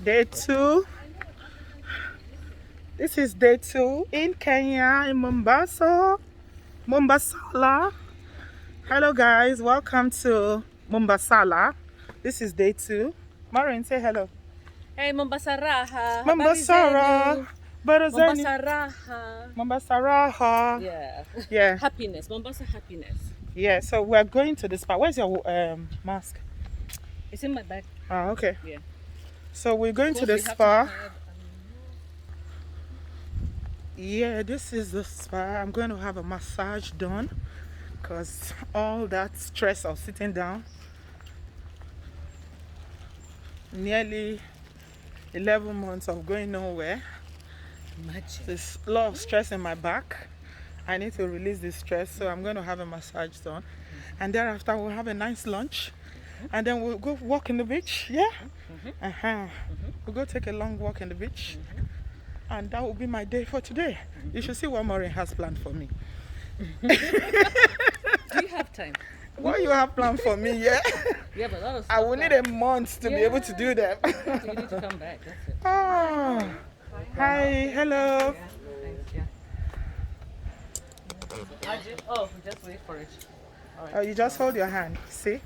Day 2. This is day 2 in Kenya, in Mombasa. Mombasala. Hello guys, welcome to Mombasala. This is day 2. Maureen, say hello. Hey, Mombasa Raha. Mombasara. Mombasa Raha. Mombasaraha. Yeah. Yeah. Happiness. Mombasa happiness. Yeah, so we're going to the spa. Where's your mask? It's in my bag. Oh, okay. Yeah. So we're going to the spa. Yeah, this is the spa. I'm going to have a massage done because all that stress of sitting down, nearly 11 months of going nowhere. Imagine. There's a lot of stress in my back. I need to release this stress, so I'm going to have a massage done. And thereafter, we'll have a nice lunch. And then we'll go walk in the beach. Yeah? We'll go take a long walk in the beach. And that will be my day for today. You should see what Maureen has planned for me. Do you have time? What you have planned for me, yeah? Yeah, but a lot of stuff. I will need a month to be able to do that. You need to come back. That's it. Oh. Hi, hello. Thanks, yeah. Oh, just wait for it. All right. Oh, you just hold your hand. See?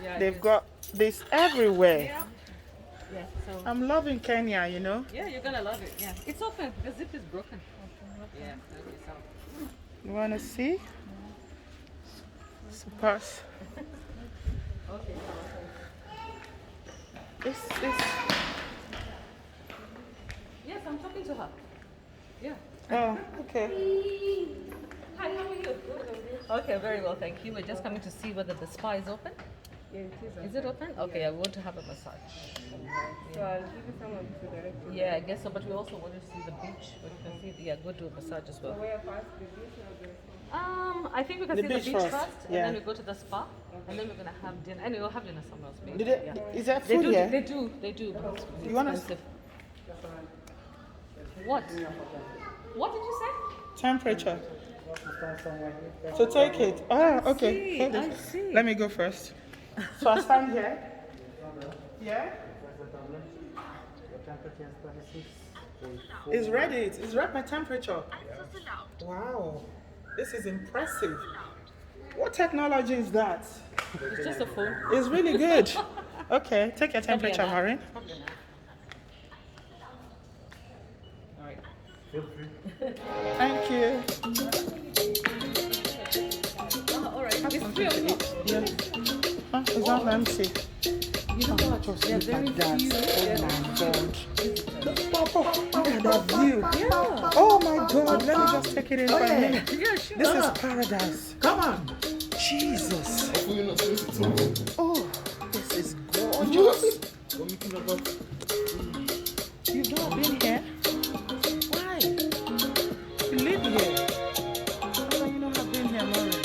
Yeah, They've got this everywhere. Yeah, so. I'm loving Kenya, you know? Yeah, you're gonna love it. Yeah. It's open. The zip is broken. Yeah. Okay, so. You want to see? Super. Okay. This. Yes, I'm talking to her. Yeah. Oh, okay. Hi, how are you? Okay, very well, thank you. We're just coming to see whether the spa is open. Yeah, it is. Is it open? Okay, I want to have a massage. So I'll give you someone to direct you. Yeah, I guess so, but we also want to see the beach. But you can see, yeah, go to a massage as So well. where first, the beach or the I think we can The see beach the beach first, first, yeah. and then we go to the spa, and then we're gonna have dinner. And we'll have dinner somewhere else. Maybe. Did it, Yeah. is there They food do, here? they do, they do. But it's You wanna- expensive. What? What did you say? Temperature. So take it. Ah, okay. see, Hold I it. see. Let me go first. So I stand here. Yeah? It's ready. It's read my temperature. Wow. This is impressive. What technology is that? It's just a phone. It's really good. Okay, take your temperature, Maureen. All right. Thank you. All right. It's 3 o'clock. Yeah. Oh, it's not empty. You know what? Just They're look very at that. few. Oh my god. Papa, look at that view. Yeah. Oh my god. Let me just take it in for a minute. Yeah, sure. This is paradise. Come on. Jesus. Hopefully you're not supposed to talk. Oh, this is gorgeous. What you think about? You've not been here? Why? You live here. How come you not have been here, Maureen?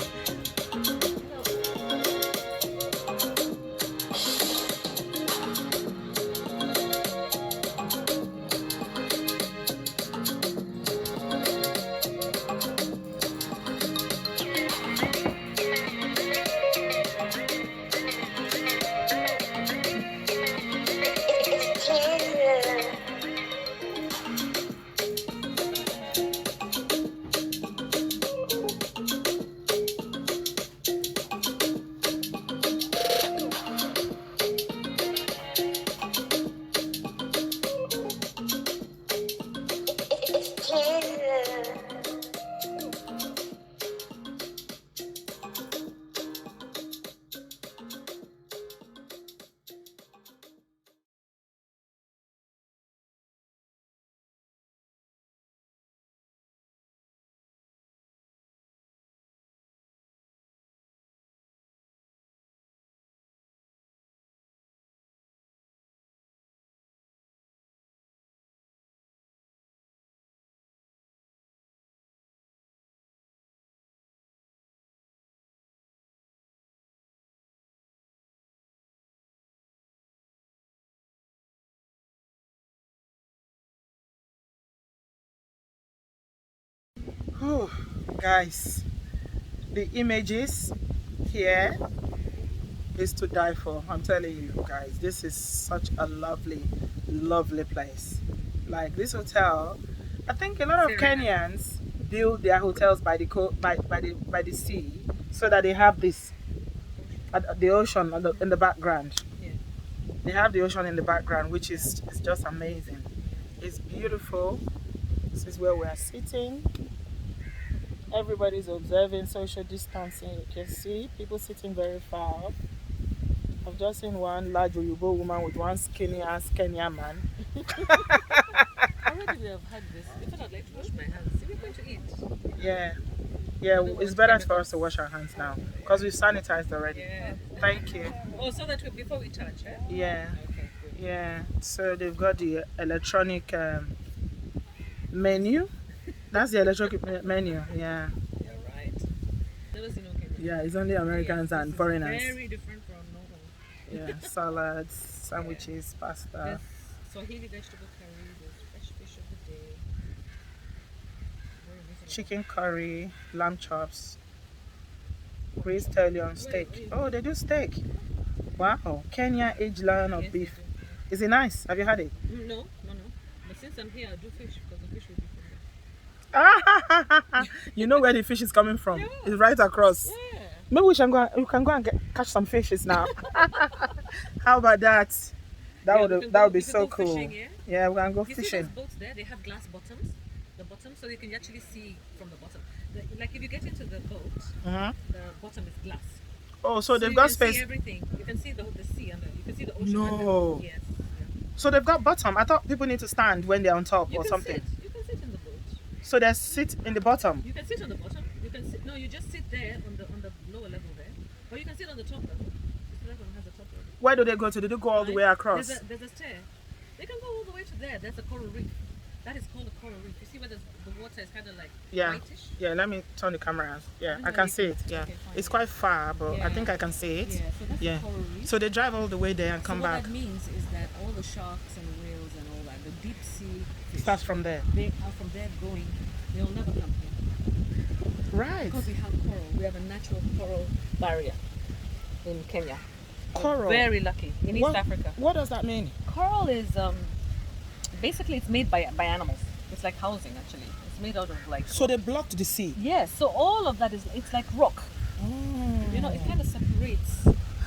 Oh, guys, the images here is to die for. I'm telling you guys, this is such a lovely lovely place. Like this hotel, I think a lot of Kenyans build their hotels by the by the sea, so that they have this the ocean in the background. Yeah. They have the ocean in the background, which is just amazing. It's beautiful. This is where we are sitting. Everybody's observing social distancing. You can see people sitting very far off. I've just seen one large Uyubo woman with one skinny ass Kenyan man. Already we have had this. If I'd like to wash my hands, we're going to eat. Yeah. Yeah, it's better for us to wash our hands now because we've sanitized already. Yeah. Thank you. Oh, so that before we touch, eh? Yeah. Okay, good. Yeah. So they've got the electronic menu. That's the electronic menu. Yeah. You're right. Never seen okay. Yeah, it's only Americans and foreigners. Very different from normal. Yeah, salads, sandwiches, pasta. There's Swahili vegetable curry, there's fresh fish of the day. Very reasonable. Chicken curry, lamb chops, braised stallion steak. Oh, they do steak. Wow, Kenya aged lion of Yes, beef. they do. Is it nice? Have you had it? No. But since I'm here, I do fish because the fish will be from You know where the fish is coming from? Yeah. It's right across. there. Yeah. Maybe we can go and catch some fishes now. How about that? That Yeah, would be we can so go cool. fishing, yeah? Yeah, we can go You see those fishing. boats there? They have glass bottoms. The bottom, so you can actually see from the bottom. Like if you get into the boat, Mhm. the bottom is glass. Oh, so they've you got can space. See everything. You can see the sea under. You can see the ocean. No. Under. Yes. Yeah. So they've got bottom. I thought people need to stand when they're on top You or can something. sit. You can sit in the boat. So they sit in the bottom. You can sit on the bottom. You can sit. No, you just sit there on the lower level there. Or you can sit on the top level. This one has a top level. Where do they go to? Do they go all the way Right? across? There's a stair. They can go all the way to there. There's a coral reef. That is called a coral reef. You see where the water is kind of like Yeah. whitish? Yeah, let me turn the camera on. Yeah, don't I know can if see you- it. Yeah. okay, fine, It's yeah. quite far, but I Yeah. think I can see it. Yeah, so that's Yeah. the coral reef. So they drive all the way there and So come what back. that means is that all the sharks and whales and all that, the deep sea fish, Starts from there. they are from there going. They'll never come here Right. because we have coral. We have a natural coral barrier in Kenya. We're Coral. very lucky in East Africa. What does that mean? Coral is basically it's made by animals. It's like housing actually. It's made out of like So they blocked the sea. yes. So all of that is it's like rock. You know, it kind of separates.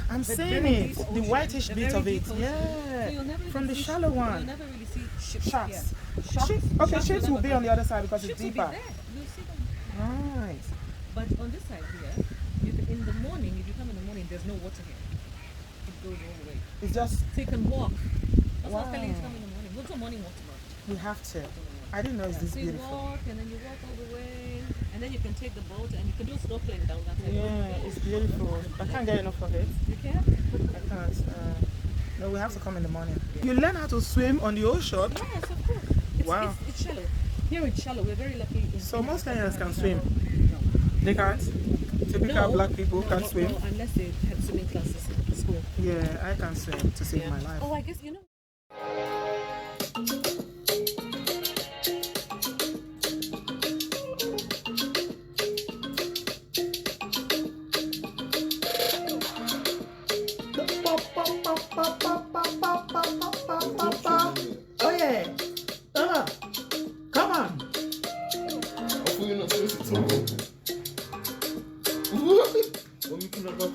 I'm the seeing very it. deep The ocean, whitish the bit very of it. deep ocean. So Yeah. you'll never From even the see shallow You'll one. never really see ships Sharks. here. Sharks. Okay, Sharks ships will be never on the come. other side because Ships it's will deeper. be there. You'll see them. Right. But on this side here, you can, in the morning, if you come in the morning, there's no water here. It goes all the way. It's just So you can walk. That's why I was telling you to Wow. come in the morning. We'll do a morning walk tomorrow. we have to. I didn't know it's this So you beautiful. walk and then you walk all the way, and then you can take the boat and you can do snorkeling down that side. Yeah, it's beautiful. I can't get enough of it. You can? I can't. No, we have to come in the morning. You learn how to swim on the ocean. Yes, of course. Wow. It's shallow. Here it's shallow. We're very lucky. So most Kenyans can swim. No. They can't. Typical black people can't swim. No, unless they have swimming classes at school. Yeah, I can swim to save my life. Oh, I guess you know. Oh yeah. Come on. Hopefully you're not supposed to talk. What we can have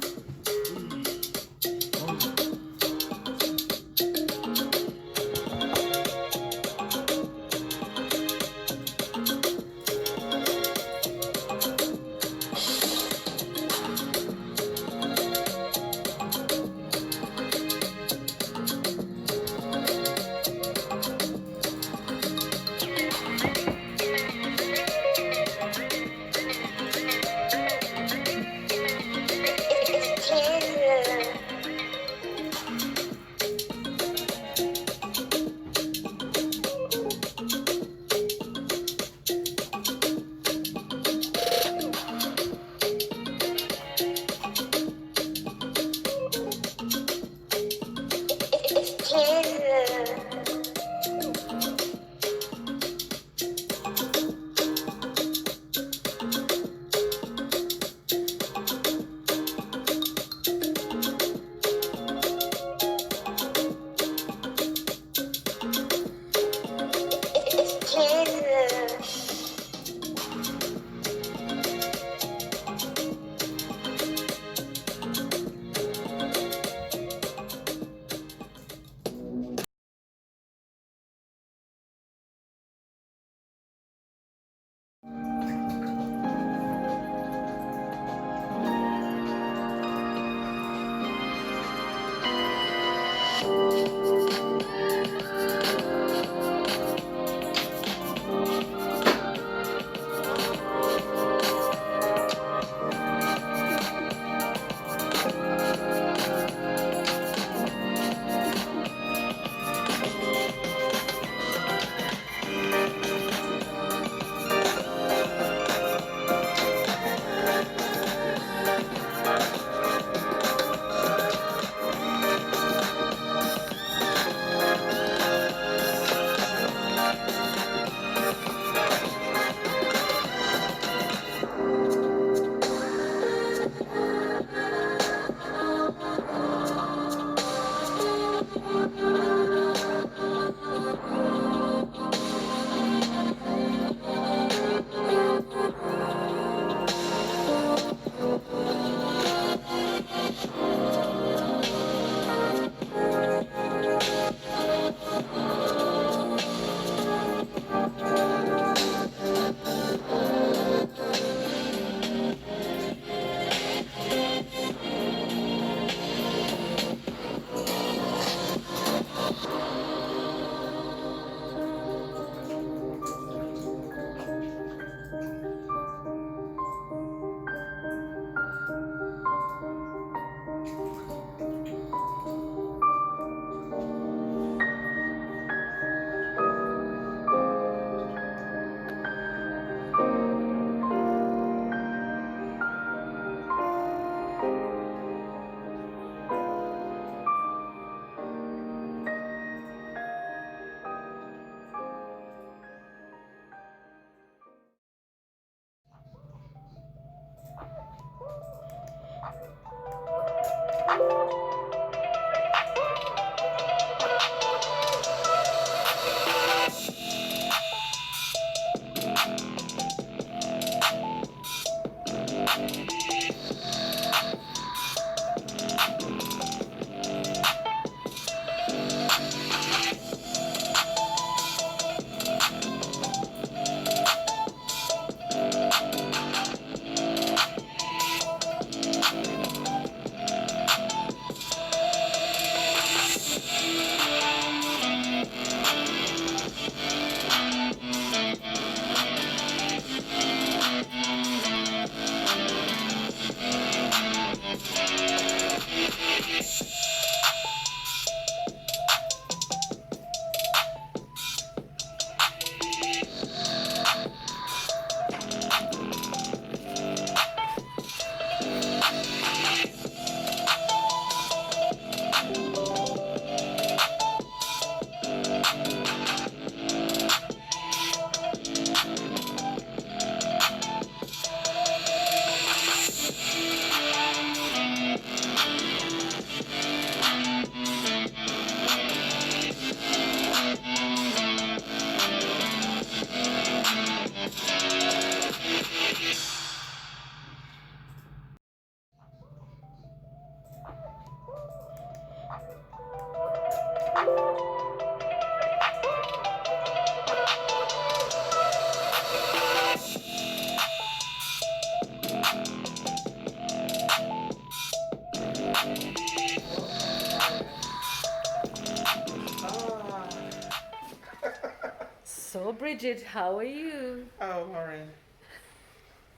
So, Bridget, how are you? Oh, Maureen,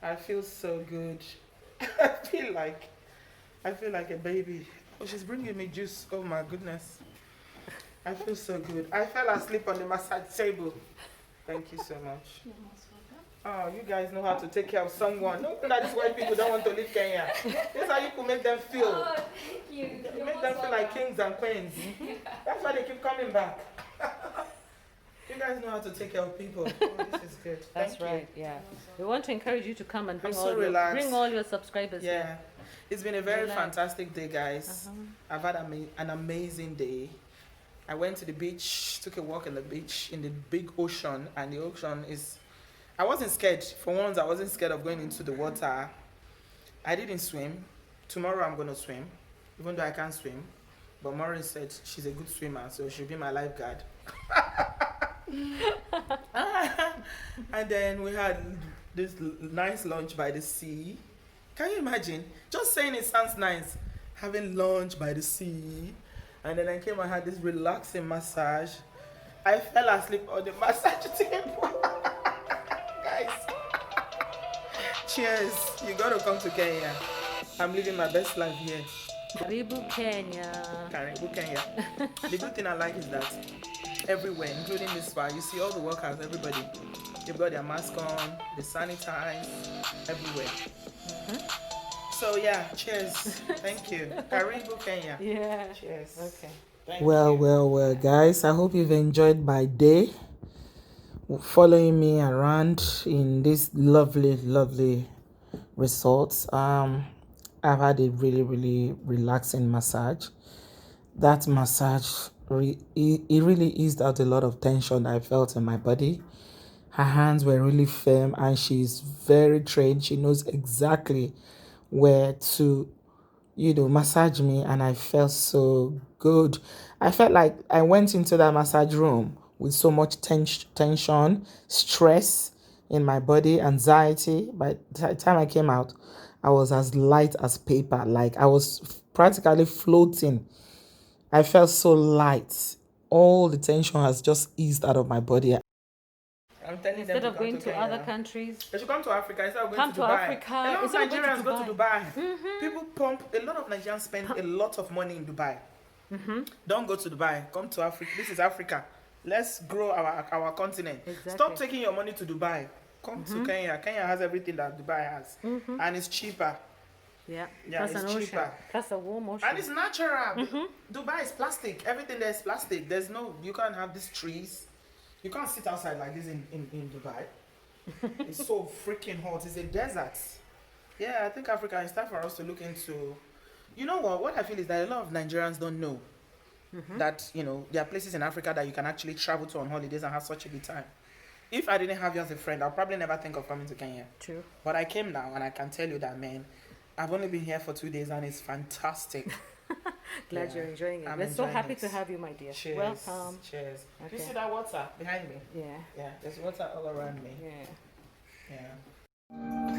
I feel so good. I feel like a baby. Oh, she's bringing me juice. Oh my goodness. I feel so good. I fell asleep on the massage table. Thank you so much. Oh, you guys know how to take care of someone. No, that is why people don't want to leave Kenya. This is how you can make them feel. Oh, thank you. You make them feel like kings and queens. That's why they keep coming back. You guys know how to take care of people. Oh, this is good. That's Thank you. right, yeah. We want to encourage you to come and bring, I'm so relaxed. bring all your subscribers Yeah. here. It's been a very Relax. fantastic day, guys. I've had an amazing day. I went to the beach, took a walk in the beach, in the big ocean, and the ocean is... I wasn't scared. For once, I wasn't scared of going into the water. I didn't swim. Tomorrow, I'm going to swim, even though I can't swim. But Maureen said she's a good swimmer, so she'll be my lifeguard. And then we had this nice lunch by the sea. Can you imagine? Just saying it sounds nice. Having lunch by the sea. And then I came and had this relaxing massage. I fell asleep on the massage table. Guys. Cheers. You gotta come to Kenya. I'm living my best life here. Karibu Kenya. Karibu Kenya. The good thing I like is that everywhere, including this spa, you see all the workers, everybody. They've got their mask on, they sanitize, everywhere. So yeah, cheers. Thank you. Karibu Kenya. Yeah. Cheers. Okay. Thank Well, you. well, guys, I hope you've enjoyed my day following me around in this lovely resort. I've had a really relaxing massage. That massage, it really eased out a lot of tension I felt in my body. Her hands were really firm and she's very trained. She knows exactly where to massage me, and I felt so good. I felt like I went into that massage room with so much tension, stress in my body, anxiety. By the time I came out, I was as light as paper. Like I was practically floating. I felt so light. All the tension has just eased out of my body. I'm telling Instead them of going to Kenya. other countries, They should come to Africa instead of going come to to Dubai. Africa. A lot of Instead of going to Nigerians go to Dubai. Mm-hmm. People pump. A lot of Nigerians spend a lot of money in Dubai. Don't go to Dubai. Come to Africa. This is Africa. Let's grow our continent. Exactly. Stop taking your money to Dubai. Come to Kenya. Kenya has everything that Dubai has, and it's cheaper. Yeah. Yeah, Plus it's an ocean. cheaper. Plus a warm ocean. And it's natural. Dubai is plastic. Everything there is plastic. You can't have these trees. You can't sit outside like this in Dubai. It's so freaking hot. It's a desert. Yeah, I think Africa, it's time for us to look into You know what? What I feel is that a lot of Nigerians don't know that, you know, there are places in Africa that you can actually travel to on holidays and have such a good time. If I didn't have you as a friend, I'll probably never think of coming to Kenya. True. But I came now and I can tell you that, man, I've only been here for 2 days and it's fantastic. Glad Yeah, you're enjoying it. I'm We're so enjoying happy it. to have you, my dear. Cheers. Welcome. Cheers. Do Okay. you see that water behind me? Yeah. Yeah, there's water all around me. Yeah. Yeah.